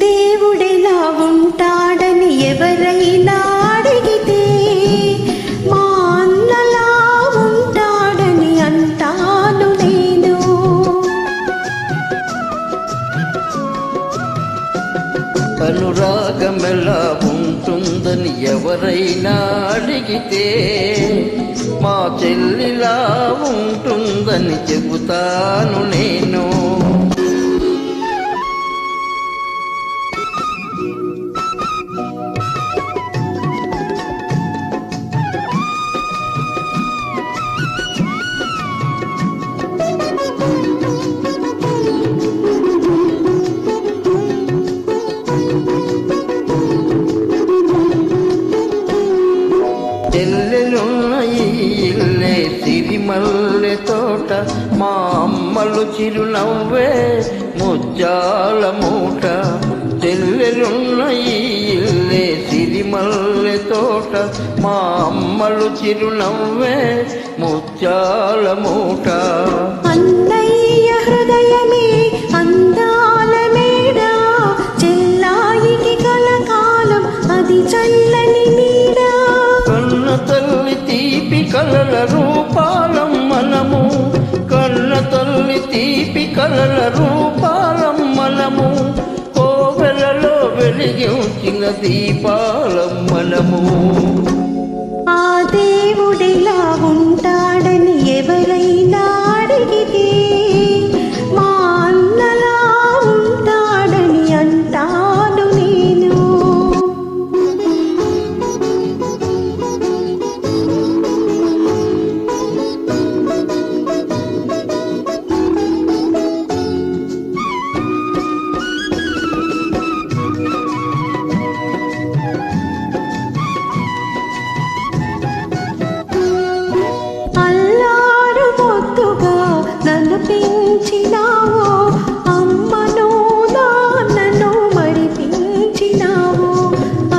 దేవుడెలా ఉంటాడని ఎవరైనా అడిగితే మా అన్నలా ఉంటాడని అంటాను నేను. అనురాగమెలా ఉంటుందని ఎవరైనా అడిగితే మా చెల్లిలా ఉంటుందని చెబుతాను నేను. చెల్లెలున్న ఈ ఇల్లే సిరిమల్లె తోట, మా అమ్మలు చిరునవ్వే ముత్యాల మూట. చెల్లెలున్న ఈ ఇల్లే సిరిమల్లె తోట, మా అమ్మలు చిరునవ్వే ముత్యాల మూట. అన్నయ్య హృదయమే అందాల మేడ, చెల్లాయికి కలకాలం అది చల్లని నీడ. కన్న తల్లి తీపి కలల రూపాలం మనము, కన్న తల్లి తీపి కలల రూపాలం మనము. కోవెలలో వెలిగించిన దీపాలం మనము. ఆ దేవుడెలా ఉంటాడని ఎవరైనా అడిగితే మా అన్నలా ఉంటాడని అంటాను నేను. అల్లారు పొద్దుగా నన్ను పెంచినావు, అమ్మను నాన్నను మరిపించినావు.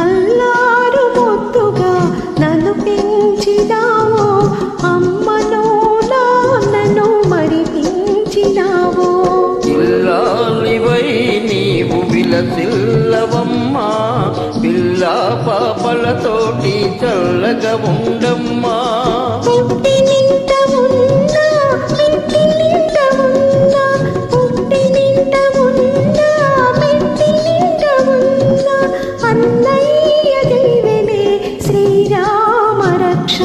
అల్లారు పొద్దుగా నన్ను పెంచినావు, అమ్మను నాన్నను మరిపించినావు. ఇల్లాలివై నీవు విలసిల్లవమ్మా, పిల్లా పాపలతోటి చల్లగా ఉండమ్మా. పుట్టినింట ఉన్నా, మెట్టినింట ఉన్నా, పుట్టినింట ఉన్నా, మెట్టినింట ఉన్నా, అన్నయ్య దీవెనే శ్రీరామ రక్ష.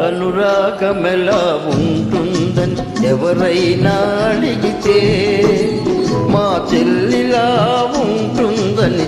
అనురాగమెలా ఉంటుందని ఎవరైనా అడిగితే మా చెల్లిలా ఉంటుందని